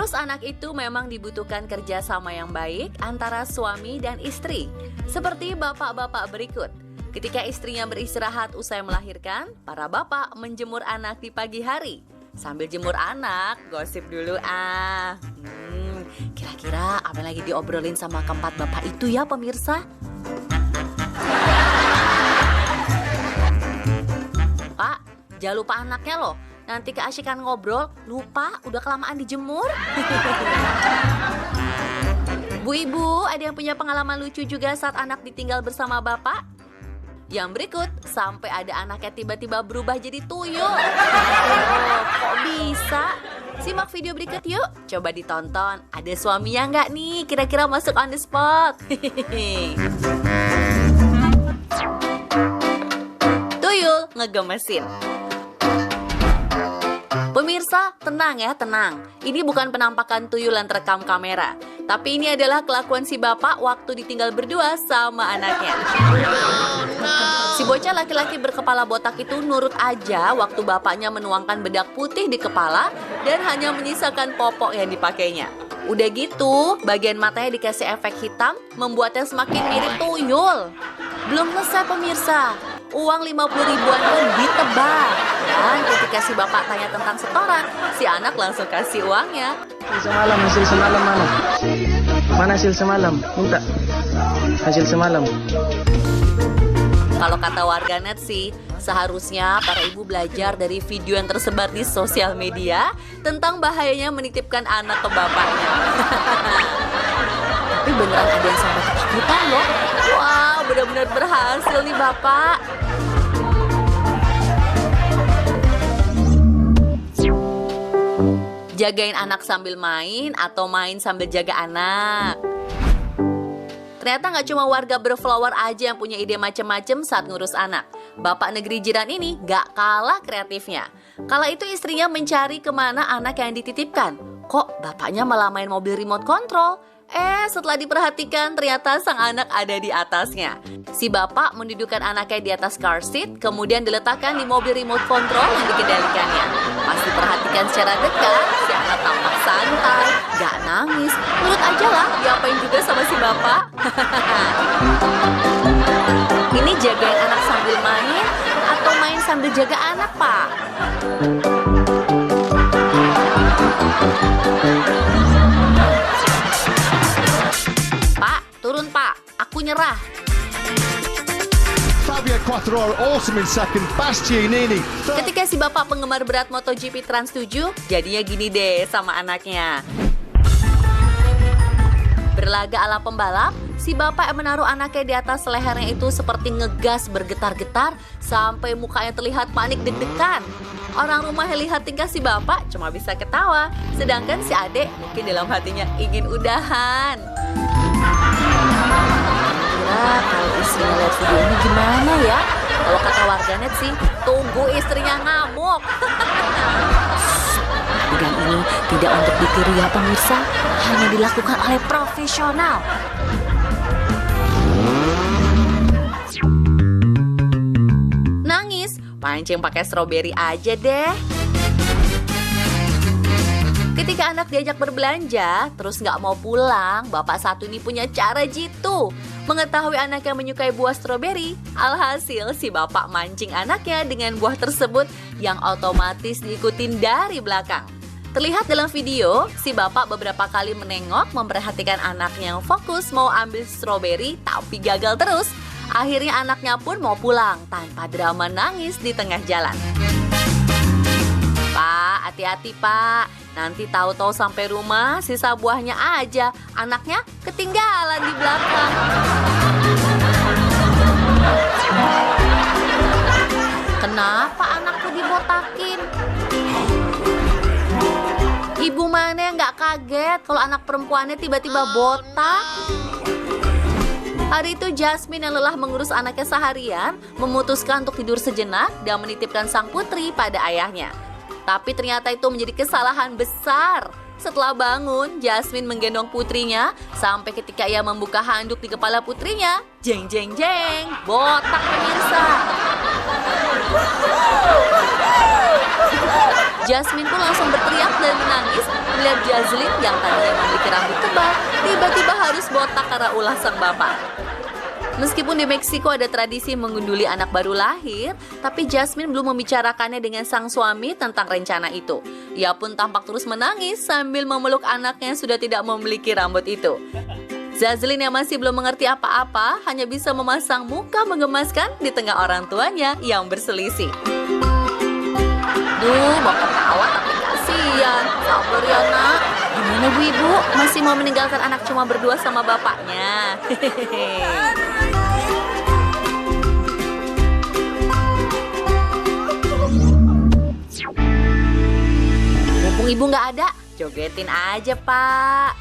Mengurus anak itu memang dibutuhkan kerjasama yang baik antara suami dan istri. Seperti bapak-bapak berikut. Ketika istrinya beristirahat usai melahirkan, para bapak menjemur anak di pagi hari. Sambil jemur anak, gosip dulu Kira-kira apa yang lagi diobrolin sama keempat bapak itu ya pemirsa? Pak, jangan lupa anaknya loh. Nanti keasikan ngobrol, lupa udah kelamaan dijemur. Bu ibu, ada yang punya pengalaman lucu juga saat anak ditinggal bersama bapak? Yang berikut, sampai ada anaknya tiba-tiba berubah jadi tuyul. Oh, kok bisa? Simak video berikut yuk. Coba ditonton. Ada suaminya nggak nih? Kira-kira masuk on the spot. Tuyul ngegemesin. Pemirsa, tenang ya, tenang. Ini bukan penampakan tuyul yang terekam kamera. Tapi ini adalah kelakuan si bapak waktu ditinggal berdua sama anaknya. Si bocah laki-laki berkepala botak itu nurut aja waktu bapaknya menuangkan bedak putih di kepala dan hanya menyisakan popok yang dipakainya. Udah gitu, bagian matanya dikasih efek hitam membuatnya semakin mirip tuyul. Belum selesai pemirsa, uang 50 ribuan pun ditebak. Dan ketika si bapak tanya tentang setoran, si anak langsung kasih uangnya. Hasil semalam mana? Mana hasil semalam? Minta hasil semalam. Kalau kata warganet sih, seharusnya para ibu belajar dari video yang tersebar di sosial media tentang bahayanya menitipkan anak ke bapaknya. Tapi beneran ada yang sampai ketakutan loh. Wow, benar-benar berhasil nih bapak. Jagain anak sambil main atau main sambil jaga anak. Ternyata nggak cuma warga berflower aja yang punya ide macem-macem saat ngurus anak. Bapak negeri jiran ini nggak kalah kreatifnya. Kala itu istrinya mencari kemana anak yang dititipkan. Kok bapaknya malah main mobil remote control? Setelah diperhatikan ternyata sang anak ada di atasnya. Si bapak mendudukkan anaknya di atas car seat, kemudian diletakkan di mobil remote control yang dikendalikannya. Pas diperhatikan secara dekat, si anak tampak santai, gak nangis. Nurut aja lah, diapain juga sama si bapak. Ini jagain anak sambil main atau main sambil jaga anak, Pak? Pak, turun Pak, aku nyerah. Fabio Quartararo awesome in second, Bastianini. Ketika si bapak penggemar berat MotoGP Trans 7, jadinya gini deh sama anaknya. Berlaga ala pembalap, si bapak yang menaruh anaknya di atas lehernya itu seperti ngegas bergetar-getar sampai mukanya terlihat panik deg-degan. Orang rumah yang lihat tingkah si bapak cuma bisa ketawa, sedangkan si adik mungkin dalam hatinya ingin udahan. Kira kalau istrinya lihat video ini gimana ya? Kalau kata warganet sih, tunggu istrinya ngamuk. Adegan ini tidak untuk ditiru ya pemirsa, hanya dilakukan oleh profesional. Nangis, pancing pakai stroberi aja deh. Ketika anak diajak berbelanja, terus nggak mau pulang, bapak satu ini punya cara jitu. Mengetahui anaknya menyukai buah stroberi, alhasil si bapak mancing anaknya dengan buah tersebut yang otomatis diikutin dari belakang. Terlihat dalam video, si bapak beberapa kali menengok memperhatikan anaknya yang fokus mau ambil stroberi tapi gagal terus. Akhirnya anaknya pun mau pulang tanpa drama nangis di tengah jalan. Pak, hati-hati Pak. Nanti tahu-tahu sampai rumah sisa buahnya aja. Anaknya ketinggalan di belakang. Kenapa anakku dibotakin? Ibu mana yang gak kaget kalau anak perempuannya tiba-tiba botak? Hari itu Jasmine yang lelah mengurus anaknya seharian memutuskan untuk tidur sejenak dan menitipkan sang putri pada ayahnya. Tapi ternyata itu menjadi kesalahan besar. Setelah bangun, Jasmine menggendong putrinya sampai ketika ia membuka handuk di kepala putrinya, jeng jeng jeng, botak pemirsa. Jasmine pun langsung berteriak dan menangis melihat Jazlyn yang tadinya memiliki rambut tebal tiba-tiba harus botak karena ulah sang bapak. Meskipun di Meksiko ada tradisi mengunduli anak baru lahir, tapi Jasmine belum membicarakannya dengan sang suami tentang rencana itu. Ia pun tampak terus menangis sambil memeluk anaknya yang sudah tidak memiliki rambut itu. Jazlyn yang masih belum mengerti apa-apa hanya bisa memasang muka menggemaskan di tengah orang tuanya yang berselisih. Duh, mau ketawa tapi kasihan. Sabar ya nak. Gimana bu ibu? Masih mau meninggalkan anak cuma berdua sama bapaknya? Mumpung ibu nggak ada, jogetin aja pak.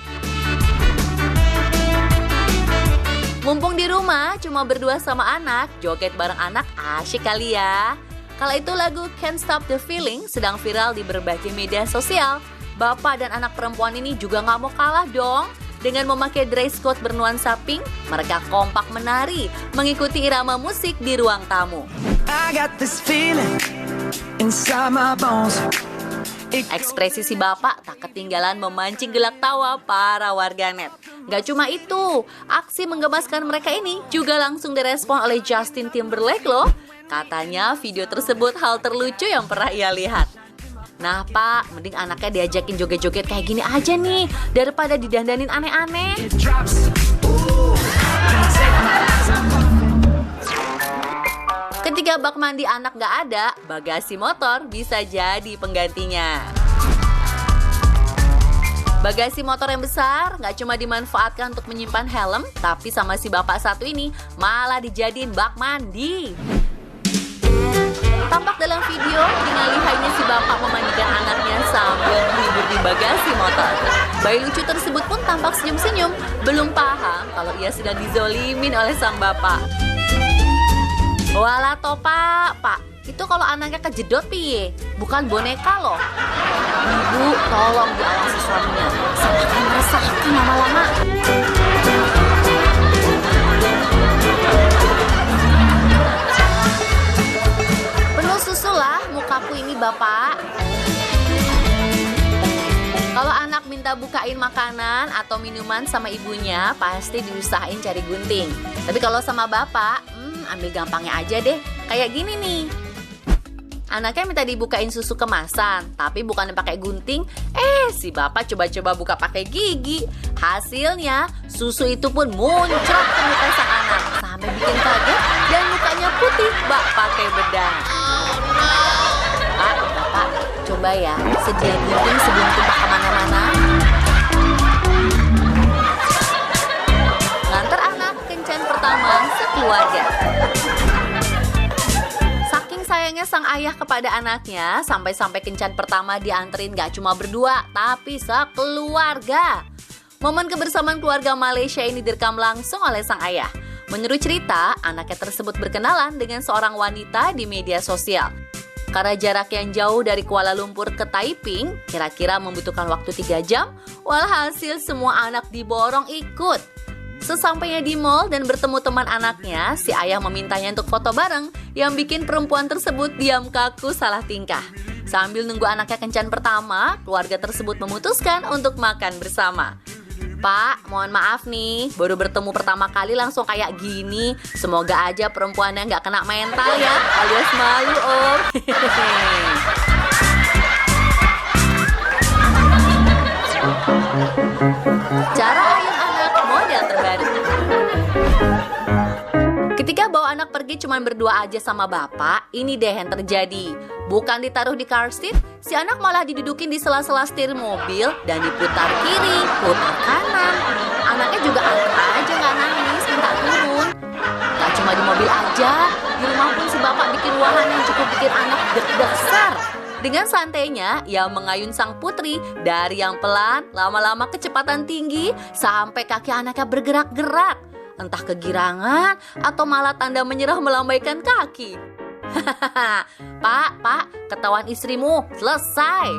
Mumpung di rumah cuma berdua sama anak, joget bareng anak asyik kali ya. Kala itu lagu Can't Stop the Feeling sedang viral di berbagai media sosial. Bapak dan anak perempuan ini juga nggak mau kalah dong. Dengan memakai dress code bernuansa pink, mereka kompak menari, mengikuti irama musik di ruang tamu. I got this feeling inside my bones. Ekspresi si bapak tak ketinggalan memancing gelak tawa para warganet. Gak cuma itu, aksi menggemaskan mereka ini juga langsung direspon oleh Justin Timberlake loh. Katanya video tersebut hal terlucu yang pernah ia lihat. Nah pak, mending anaknya diajakin joget-joget kayak gini aja nih, daripada didandanin aneh-aneh. It drops. Ooh, can't take my eyes off. Ketika bak mandi anak gak ada, bagasi motor bisa jadi penggantinya. Bagasi motor yang besar gak cuma dimanfaatkan untuk menyimpan helm, tapi sama si bapak satu ini malah dijadiin bak mandi. Tampak dalam video dengan lihainya si bapak memandikan anaknya sambil menghibur di bagasi motor. Bayi lucu tersebut pun tampak senyum-senyum, belum paham kalau ia sedang dizolimin oleh sang bapak. Walah toh pak, itu kalau anaknya kejedot piye? Bukan boneka loh. Ibu, tolong diawasi suaminya, semakin meresahkan lama-lama. Penuh susu lah mukaku ini bapak. Kalau anak minta bukain makanan atau minuman sama ibunya, pasti diusahain cari gunting. Tapi kalau sama bapak, ambil gampangnya aja deh. Kayak gini nih. Anaknya minta dibukain susu kemasan, tapi bukan pakai gunting. Si bapak coba-coba buka pakai gigi. Hasilnya, susu itu pun muncrat ke muka sang anak. Sampai bikin kaget dan mukanya putih bak pakai bedah. Bapak, coba ya, sedia gunting sebelum tumpah kemana-mana. Nganter anak kencan pertama sekeluarga. Saking sayangnya sang ayah kepada anaknya, sampai-sampai kencan pertama dianterin gak cuma berdua, tapi sekeluarga. Momen kebersamaan keluarga Malaysia ini direkam langsung oleh sang ayah. Menurut cerita, anaknya tersebut berkenalan dengan seorang wanita di media sosial. Karena jarak yang jauh dari Kuala Lumpur ke Taiping, kira-kira membutuhkan waktu 3 jam, walhasil semua anak diborong ikut. Sesampainya di mall dan bertemu teman anaknya, si ayah memintanya untuk foto bareng yang bikin perempuan tersebut diam kaku salah tingkah. Sambil nunggu anaknya kencan pertama, keluarga tersebut memutuskan untuk makan bersama. Pak, mohon maaf nih, baru bertemu pertama kali langsung kayak gini. Semoga aja perempuannya nggak kena mental ya, alias malu om. Cara ayun anak model terbaru. Ketika bawa anak pergi cuma berdua aja sama bapak, ini deh yang terjadi. Bukan ditaruh di car seat, si anak malah didudukin di sela-sela setir mobil dan diputar kiri, putar kanan. Anaknya juga anteng aja gak nangis, minta turun. Gak cuma di mobil aja, di rumah pun si bapak bikin ruangan yang cukup bikin anak deg-degsar. Dengan santainya, ia mengayun sang putri dari yang pelan, lama-lama kecepatan tinggi, sampai kaki anaknya bergerak-gerak. Entah kegirangan atau malah tanda menyerah melambaikan kaki. Pak, ketahuan istrimu, selesai.